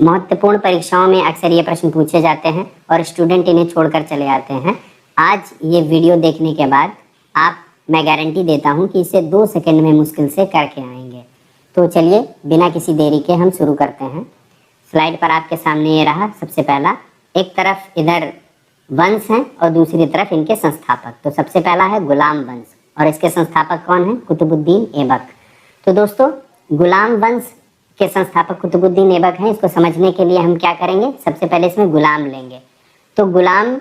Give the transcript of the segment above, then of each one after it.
महत्वपूर्ण परीक्षाओं में अक्सर ये प्रश्न पूछे जाते हैं और स्टूडेंट इन्हें छोड़कर चले जाते हैं। आज ये वीडियो देखने के बाद मैं गारंटी देता हूँ कि इसे 2 सेकंड में मुश्किल से करके आएंगे। तो चलिए बिना किसी देरी के हम शुरू करते हैं। स्लाइड पर आपके सामने ये रहा। सबसे पहला, एक तरफ इधर वंश हैं और दूसरी तरफ इनके संस्थापक। तो सबसे पहला है गुलाम वंश और इसके संस्थापक कौन हैं? कुतुबुद्दीन ऐबक। तो दोस्तों गुलाम वंश के संस्थापक कुतुबुद्दीन ऐबक हैं। इसको समझने के लिए हम क्या करेंगे, सबसे पहले इसमें गुलाम लेंगे। तो गुलाम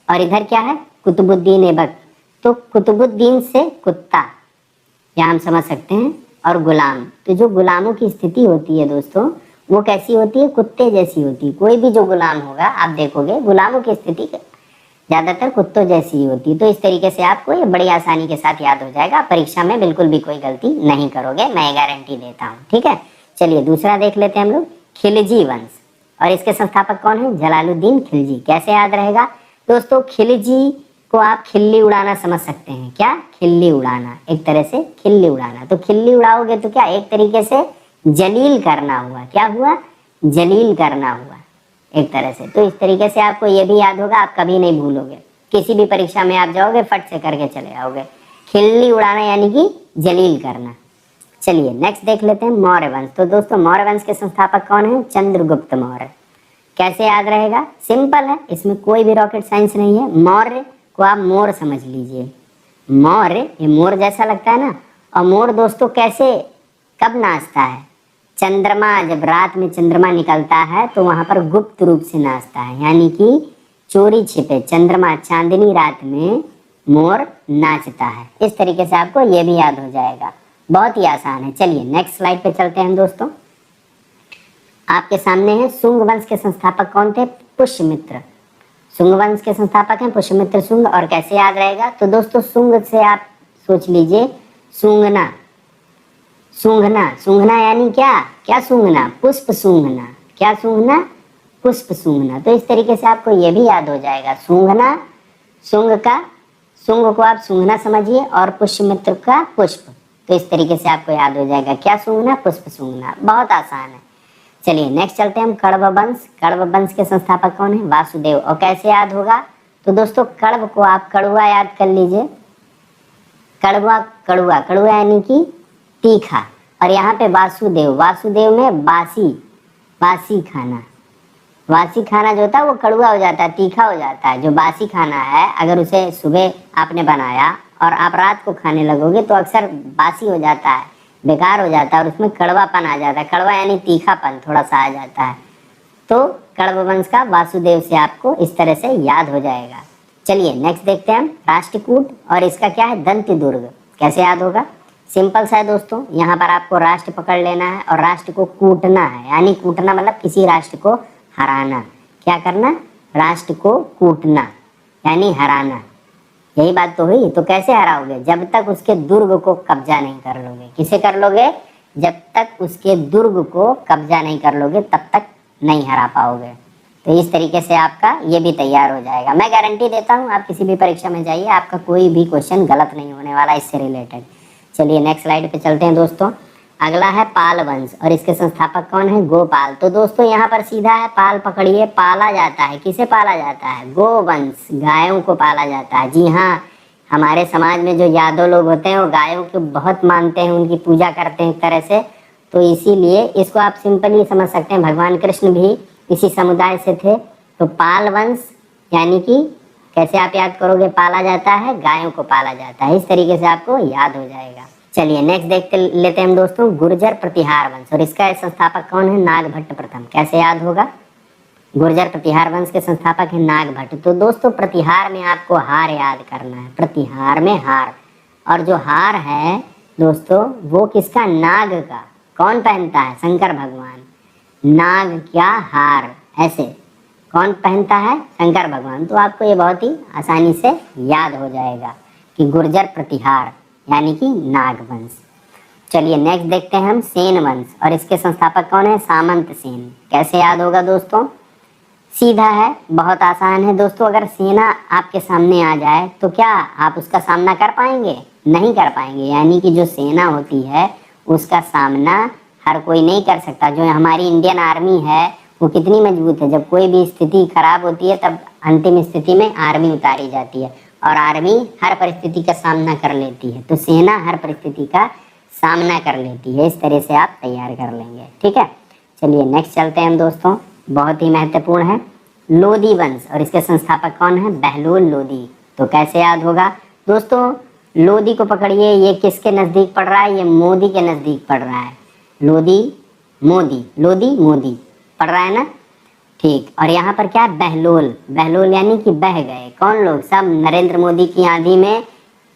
और इधर क्या है? कुतुबुद्दीन ऐबक। तो कुतुबुद्दीन से कुत्ता, या हम समझ सकते हैं, और गुलाम। तो जो गुलामों की स्थिति होती है दोस्तों, वो कैसी होती है? कुत्ते जैसी होती है। कोई भी जो गुलाम होगा आप देखोगे गुलामों की स्थिति ज़्यादातर कुत्तों जैसी ही होती है। तो इस तरीके से आपको ये बड़ी आसानी के साथ याद हो जाएगा। परीक्षा में बिल्कुल भी कोई गलती नहीं करोगे, मैं गारंटी देता हूँ। ठीक है, चलिए दूसरा देख लेते हैं हम लोग, खिलजी वंश। और इसके संस्थापक कौन है? जलालुद्दीन खिलजी। कैसे याद रहेगा दोस्तों? खिलजी को आप खिल्ली उड़ाना समझ सकते हैं। क्या? खिल्ली उड़ाना, एक तरह से खिल्ली उड़ाना। तो खिल्ली उड़ाओगे तो क्या, एक तरीके से जलील करना हुआ। क्या हुआ? जलील करना हुआ एक तरह से। तो इस तरीके से आपको ये भी याद होगा, आप कभी नहीं भूलोगे। किसी भी परीक्षा में आप जाओगे फट से करके चले आओगे। खिल्ली उड़ाना यानी कि जलील करना। चलिए नेक्स्ट देख लेते हैं, मौर्य वंश। तो दोस्तों मौर्य वंश के संस्थापक कौन है? चंद्रगुप्त मौर्य। कैसे याद रहेगा? सिंपल है, इसमें कोई भी रॉकेट साइंस नहीं है। मौर्य को आप मोर समझ लीजिए। मौर्य, ये मोर जैसा लगता है ना। और मोर दोस्तों कैसे, कब नाचता है? चंद्रमा, जब रात में चंद्रमा निकलता है तो वहां पर गुप्त रूप से नाचता है, यानी कि चोरी छिपे चंद्रमा, चांदनी रात में मोर नाचता है। इस तरीके से आपको ये भी याद हो जाएगा, बहुत ही आसान है। चलिए नेक्स्ट स्लाइड पे चलते हैं दोस्तों। आपके सामने है शुंग वंश के संस्थापक कौन थे? पुष्यमित्र। शुंग वंश के संस्थापक हैं पुष्यमित्र शुंग। और कैसे याद रहेगा? तो दोस्तों शुंग से आप सोच लीजिए सूंघना। सूंघना, सूंघना यानी क्या? क्या सूंघना? पुष्प सूंघना। क्या सूंघना? पुष्प सूंघना। तो इस तरीके से आपको ये भी याद हो जाएगा। सूंघना, शुंग का, शुंग को आप सूंघना समझिए और पुष्यमित्र का पुष्प। तो इस तरीके से आपको याद हो जाएगा। क्या सूंघना? पुष्प सूंघना। बहुत आसान है। चलिए नेक्स्ट चलते हैं हम, कण्व वंश। कण्व वंश के संस्थापक कौन है? वासुदेव। और कैसे याद होगा? तो दोस्तों कण्व को आप कड़ुआ याद कर लीजिए। कड़वा, कड़ुआ, कड़ुआ यानी कि तीखा। और यहाँ पे वासुदेव, वासुदेव में बासी, बासी खाना। बासी खाना जो होता है वो कड़ुआ हो जाता है, तीखा हो जाता है। जो बासी खाना है, अगर उसे सुबह आपने बनाया और आप रात को खाने लगोगे तो अक्सर बासी हो जाता है, बेकार हो जाता है और उसमें कड़वापन आ जाता है। कड़वा यानी तीखापन थोड़ा सा आ जाता है। तो कण्व वंश का वासुदेव से आपको इस तरह से याद हो जाएगा। चलिए नेक्स्ट देखते हैं हम, राष्ट्रकूट। और इसका क्या है? दंत दुर्ग। कैसे याद होगा? सिंपल सा है दोस्तों, यहाँ पर आपको राष्ट्र पकड़ लेना है और राष्ट्र को कूटना है। यानी कूटना मतलब किसी राष्ट्र को हराना। क्या करना? राष्ट्र को कूटना यानी हराना। यही बात तो हुई। तो कैसे हराओगे? जब तक उसके दुर्ग को कब्जा नहीं कर लोगे। किसे कर लोगे? जब तक उसके दुर्ग को कब्जा नहीं कर लोगे तब तक नहीं हरा पाओगे। तो इस तरीके से आपका ये भी तैयार हो जाएगा। मैं गारंटी देता हूँ आप किसी भी परीक्षा में जाइए, आपका कोई भी क्वेश्चन गलत नहीं होने वाला इससे रिलेटेड। चलिए नेक्स्ट स्लाइड पे चलते हैं दोस्तों। अगला है पाल वंश और इसके संस्थापक कौन है? गोपाल। तो दोस्तों यहाँ पर सीधा है, पाल पकड़िए। पाला जाता है, किसे पाला जाता है? गोवंश, गायों को पाला जाता है। जी हाँ, हमारे समाज में जो यादव लोग होते हैं वो गायों को बहुत मानते हैं, उनकी पूजा करते हैं एक तरह से। तो इसीलिए इसको आप सिंपली समझ सकते हैं, भगवान कृष्ण भी इसी समुदाय से थे। तो पाल वंश यानी कि कैसे आप याद करोगे? पाला जाता है, गायों को पाला जाता है। इस तरीके से आपको याद हो जाएगा। चलिए नेक्स्ट देख लेते हैं हम दोस्तों, गुर्जर प्रतिहार वंश। और इसका संस्थापक कौन है? नागभट्ट प्रथम। कैसे याद होगा? गुर्जर प्रतिहार वंश के संस्थापक है नागभट्ट। तो दोस्तों प्रतिहार में आपको हार याद करना है। प्रतिहार में हार, और जो हार है दोस्तों वो किसका? नाग का। कौन पहनता है? शंकर भगवान। नाग क्या? हार। ऐसे कौन पहनता है? शंकर भगवान। तो आपको ये बहुत ही आसानी से याद हो जाएगा कि गुर्जर प्रतिहार यानी कि नागवंश। चलिए नेक्स्ट देखते हैं हम, सेन वंश। और इसके संस्थापक कौन है? सामंत सेन। कैसे याद होगा दोस्तों? सीधा है, बहुत आसान है दोस्तों। अगर सेना आपके सामने आ जाए तो क्या आप उसका सामना कर पाएंगे? नहीं कर पाएंगे। यानी कि जो सेना होती है उसका सामना हर कोई नहीं कर सकता। जो हमारी इंडियन आर्मी है वो कितनी मजबूत है। जब कोई भी स्थिति खराब होती है तब अंतिम स्थिति में आर्मी उतारी जाती है और आर्मी हर परिस्थिति का सामना कर लेती है। तो सेना हर परिस्थिति का सामना कर लेती है। इस तरह से आप तैयार कर लेंगे, ठीक है। चलिए नेक्स्ट चलते हैं हम दोस्तों, बहुत ही महत्वपूर्ण है लोधी वंश और इसके संस्थापक कौन है? बहलोल लोधी। तो कैसे याद होगा दोस्तों? लोधी को पकड़िए, ये किसके नज़दीक पड़ रहा है? ये मोदी के नज़दीक पड़ रहा है। लोधी मोदी, लोधी मोदी पड़ रहा है ना, ठीक। और यहाँ पर क्या है? बहलोल, बहलोल यानी कि बह गए। कौन लोग? सब नरेंद्र मोदी की आंधी में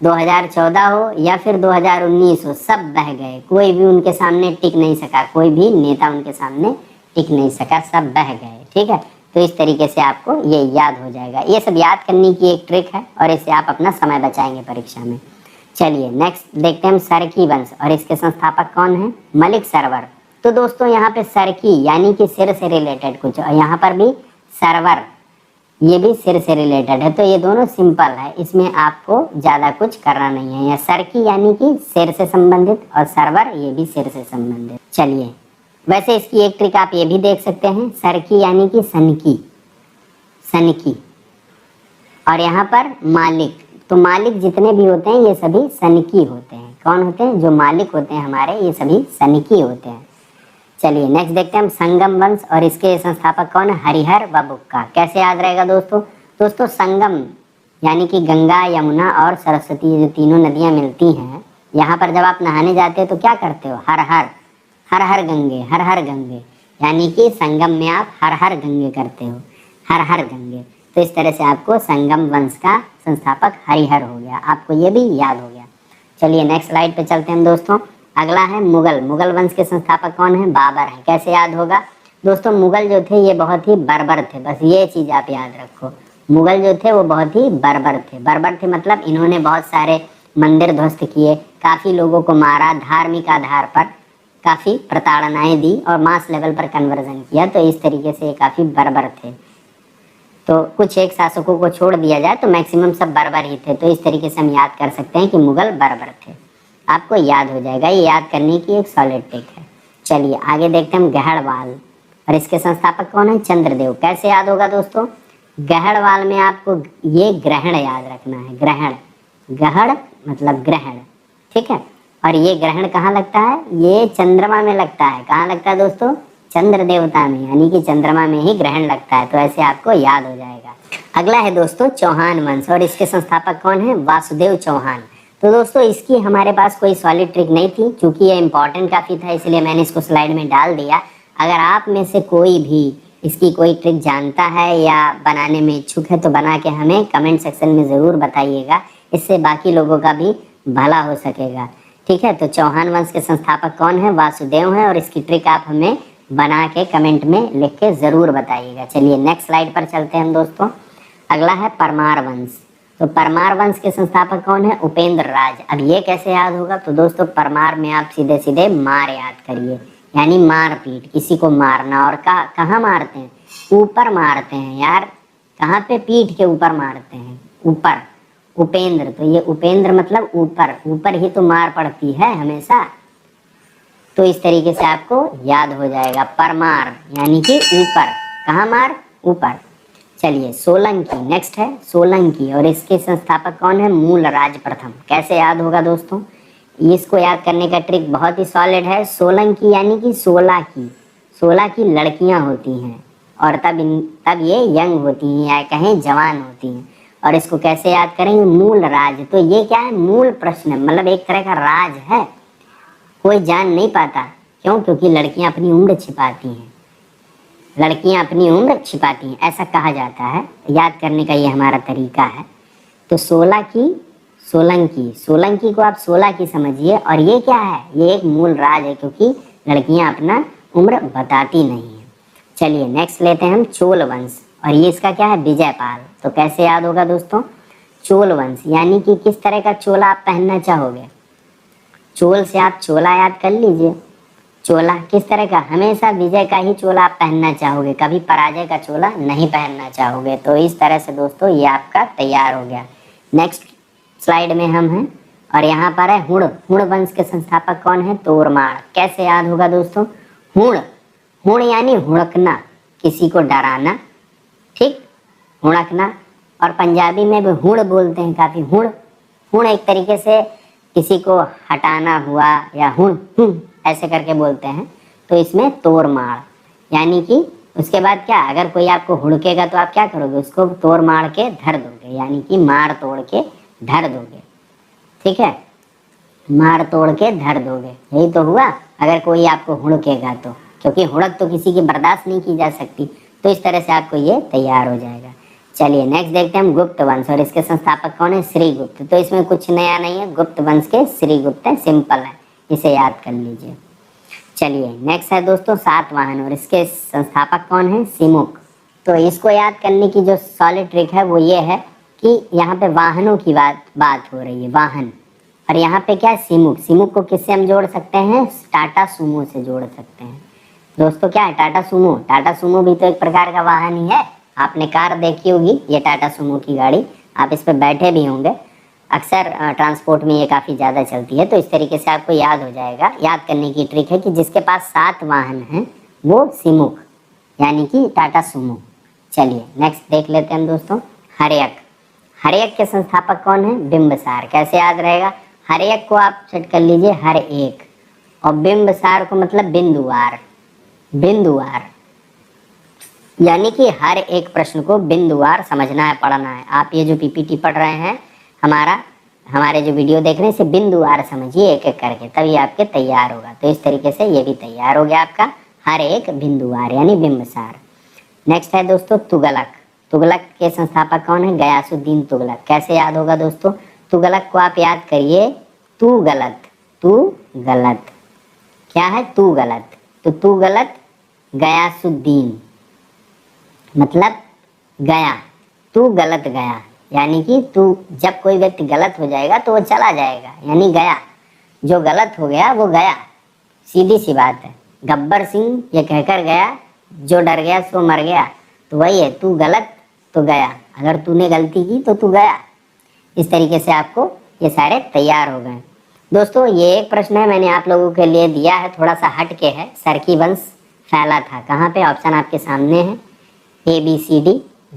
2014 हो या फिर 2019 हो, सब बह गए। कोई भी उनके सामने टिक नहीं सका, कोई भी नेता उनके सामने टिक नहीं सका, सब बह गए, ठीक है। तो इस तरीके से आपको ये याद हो जाएगा। ये सब याद करने की एक ट्रिक है और इससे आप अपना समय बचाएंगे परीक्षा में। चलिए नेक्स्ट देखते हैं सरकी वंश और इसके संस्थापक कौन है? मलिक सरवर। तो दोस्तों यहाँ पे सरकी यानी कि सिर से रिलेटेड कुछ, और यहाँ पर भी सरवर, ये भी सिर से रिलेटेड है। तो ये दोनों सिंपल है, इसमें आपको ज़्यादा कुछ करना नहीं है। या सरकी यानी कि सिर से संबंधित और सरवर ये भी सिर से संबंधित। चलिए वैसे इसकी एक ट्रिक आप ये भी देख सकते हैं, सरकी यानी कि सनकी, सनकी। और यहाँ पर मालिक, तो मालिक जितने भी होते हैं ये सभी सनकी होते हैं। कौन होते हैं? जो मालिक होते हैं हमारे, ये सभी सनकी होते हैं। चलिए नेक्स्ट देखते हैं हम संगम वंश और इसके संस्थापक कौन है? हरिहर व बुक्का। कैसे याद रहेगा दोस्तों? दोस्तों संगम यानी कि गंगा, यमुना और सरस्वती, ये जो तीनों नदियाँ मिलती हैं, यहाँ पर जब आप नहाने जाते हो तो क्या करते हो? हर हर हर हर गंगे, हर हर गंगे, यानी कि संगम में आप हर हर गंगे करते हो, हर हर गंगे। तो इस तरह से आपको संगम वंश का संस्थापक हरिहर हो गया, आपको ये भी याद हो गया। चलिए नेक्स्ट स्लाइड पे चलते हैं दोस्तों। अगला है मुगल। मुगल वंश के संस्थापक कौन है? बाबर है। कैसे याद होगा दोस्तों? मुगल जो थे ये बहुत ही बर्बर थे, बस ये चीज़ आप याद रखो। मुगल जो थे वो बहुत ही बर्बर थे। बर्बर थे मतलब इन्होंने बहुत सारे मंदिर ध्वस्त किए, काफ़ी लोगों को मारा, धार्मिक आधार पर काफ़ी प्रताड़नाएं दी और मास लेवल पर कन्वर्जन किया। तो इस तरीके से ये काफ़ी बर्बर थे। तो कुछ एक शासकों को छोड़ दिया जाए तो मैक्सिमम सब बर्बर ही थे। तो इस तरीके से हम याद कर सकते हैं कि मुगल बर्बर थे, आपको याद हो जाएगा। ये याद करने की एक सॉलिड ट्रिक है। चलिए आगे देखते हैं हम गहड़वाल और इसके संस्थापक कौन है? चंद्रदेव। कैसे याद होगा दोस्तों? गहड़वाल में आपको ये ग्रहण याद रखना है, ग्रहण, गहड़ मतलब ग्रहण, ठीक है। और ये ग्रहण कहाँ लगता है? ये चंद्रमा में लगता है। कहाँ लगता है दोस्तों? चंद्र देवता में, यानी कि चंद्रमा में ही ग्रहण लगता है। तो ऐसे आपको याद हो जाएगा। अगला है दोस्तों चौहान वंश और इसके संस्थापक कौन है? वासुदेव चौहान। तो दोस्तों इसकी हमारे पास कोई सॉलिड ट्रिक नहीं थी, क्योंकि ये इंपॉर्टेंट काफ़ी था, इसलिए मैंने इसको स्लाइड में डाल दिया। अगर आप में से कोई भी इसकी कोई ट्रिक जानता है या बनाने में इच्छुक है तो बना के हमें कमेंट सेक्शन में ज़रूर बताइएगा, इससे बाकी लोगों का भी भला हो सकेगा, ठीक है। तो चौहान वंश के संस्थापक कौन है? वासुदेव है और इसकी ट्रिक आप हमें बना के कमेंट में लिख के ज़रूर बताइएगा। चलिए नेक्स्ट स्लाइड पर चलते हैं हम दोस्तों। अगला है परमार वंश। तो परमार वंश के संस्थापक कौन है? उपेंद्र राज। अब ये कैसे याद होगा? तो दोस्तों परमार में आप सीधे सीधे मार याद करिए, यानी मारपीट, किसी को मारना। और कहाँ मारते हैं? ऊपर मारते हैं यार। कहाँ पे? पीठ के ऊपर मारते हैं, ऊपर। उपेंद्र, तो ये उपेंद्र मतलब ऊपर, ऊपर ही तो मार पड़ती है हमेशा। तो इस तरीके से आपको याद हो जाएगा, परमार यानी कि ऊपर। कहाँ मार? ऊपर। चलिए सोलंकी नेक्स्ट है, सोलंकी और इसके संस्थापक कौन है? मूलराज प्रथम। कैसे याद होगा दोस्तों? इसको याद करने का ट्रिक बहुत ही सॉलिड है। सोलंकी यानी कि 16 की लड़कियां होती हैं और तब ये यंग होती हैं या कहें जवान होती हैं। और इसको कैसे याद करेंगे? मूल राज। तो ये क्या है? मूल प्रश्न, मतलब एक तरह का राज है, कोई जान नहीं पाता। क्यों? क्योंकि लड़कियां अपनी उम्र छिपाती हैं, लड़कियां अपनी उम्र छिपाती हैं, ऐसा कहा जाता है। याद करने का ये हमारा तरीका है। तो 16 की सोलंकी, सोलंकी को आप 16 की समझिए। और ये क्या है? ये एक मूल राज है, क्योंकि लड़कियां अपना उम्र बताती नहीं है। चलिए नेक्स्ट लेते हैं हम चोल वंश और ये इसका क्या है? विजयपाल। तो कैसे याद होगा दोस्तों? चोल वंश यानी कि किस तरह का चोला आप पहनना चाहोगे? चोल से आप चोला याद कर लीजिए। चोला किस तरह का? हमेशा विजय का ही चोला आप पहनना चाहोगे, कभी पराजय का चोला नहीं पहनना चाहोगे। तो इस तरह से दोस्तों ये आपका तैयार हो गया। नेक्स्ट स्लाइड में हम हैं और यहाँ पर है हुण। हुण वंश के संस्थापक कौन है? तोरमाड़। कैसे याद होगा दोस्तों? हुण, हुण यानी हुड़कना। किसी को डराना, ठीक, हुड़कना। और पंजाबी में भी हुड़ बोलते हैं काफ़ी, हुड़। हुड़ एक तरीके से किसी को हटाना हुआ, या हुड़ ऐसे करके बोलते हैं। तो इसमें तोड़ मार, यानी कि उसके बाद क्या, अगर कोई आपको हुड़केगा तो आप क्या करोगे, उसको तोड़ मार के धर दोगे, यानी कि मार तोड़ के धर दोगे, ठीक है, मार तोड़ के धर दोगे, यही तो हुआ अगर कोई आपको हुड़केगा तो, क्योंकि हुड़क तो किसी की बर्दाश्त नहीं की जा सकती। तो इस तरह से आपको ये तैयार हो जाएगा। चलिए नेक्स्ट देखते हैं हम गुप्त वंश, और इसके संस्थापक कौन है, श्री गुप्त। तो इसमें कुछ नया नहीं है, गुप्त वंश के श्री गुप्त है, सिंपल है, इसे याद कर लीजिए। चलिए नेक्स्ट है दोस्तों सातवाहन, और इसके संस्थापक कौन है, सिमुक। तो इसको याद करने की जो सॉलिड ट्रिक है वो ये है कि यहाँ पे वाहनों की बात हो रही है, वाहन, और यहाँ पे क्या है, सिमुक। सिमुक को किससे हम जोड़ सकते हैं, टाटा सूमो से जोड़ सकते हैं। दोस्तों क्या है, टाटा सूमो। टाटा सूमो भी तो एक प्रकार का वाहन ही है, आपने कार देखी होगी, ये टाटा सूमो की गाड़ी, आप इस पर बैठे भी होंगे, अक्सर ट्रांसपोर्ट में ये काफ़ी ज़्यादा चलती है। तो इस तरीके से आपको याद हो जाएगा। याद करने की ट्रिक है कि जिसके पास 7 वाहन हैं वो सिमुक, यानी कि टाटा सूमो। चलिए नेक्स्ट देख लेते हैं हम दोस्तों हर्यक। हर्यक के संस्थापक कौन है, बिंबसार। कैसे याद रहेगा, हर्यक को आप सेट कर लीजिए हर एक, और बिंबसार को मतलब बिंदुवार, बिंदुवार, यानी कि हर एक प्रश्न को बिंदुवार समझना है, पढ़ना है। आप ये जो पीपीटी पढ़ रहे हैं, हमारे जो वीडियो देख रहे हैं, इसे बिंदुवार समझिए एक एक करके, तभी आपके तैयार होगा। तो इस तरीके से ये भी तैयार हो गया आपका हर एक बिंदुवार, यानी बिंबसार। नेक्स्ट है दोस्तों तुगलक। तुगलक के संस्थापक कौन है, गयासुद्दीन तुगलक। कैसे याद होगा दोस्तों, तुगलक को आप याद करिए, तू गलत, तू गलत, क्या है, तू गलत। तो तू गलत गयासुद्दीन, मतलब गया, तू गलत गया, यानी कि तू, जब कोई व्यक्ति गलत हो जाएगा तो वो चला जाएगा, यानी गया, जो गलत हो गया वो गया, सीधी सी बात है। गब्बर सिंह ये कहकर गया, जो डर गया सो मर गया, तो वही है, तू गलत तो गया, अगर तूने गलती की तो तू गया। इस तरीके से आपको ये सारे तैयार हो गए। दोस्तों ये एक प्रश्न है, मैंने आप लोगों के लिए दिया है, थोड़ा सा हट के है। सरकी वंश फैला था कहाँ पे, ऑप्शन आपके सामने है, ABCD,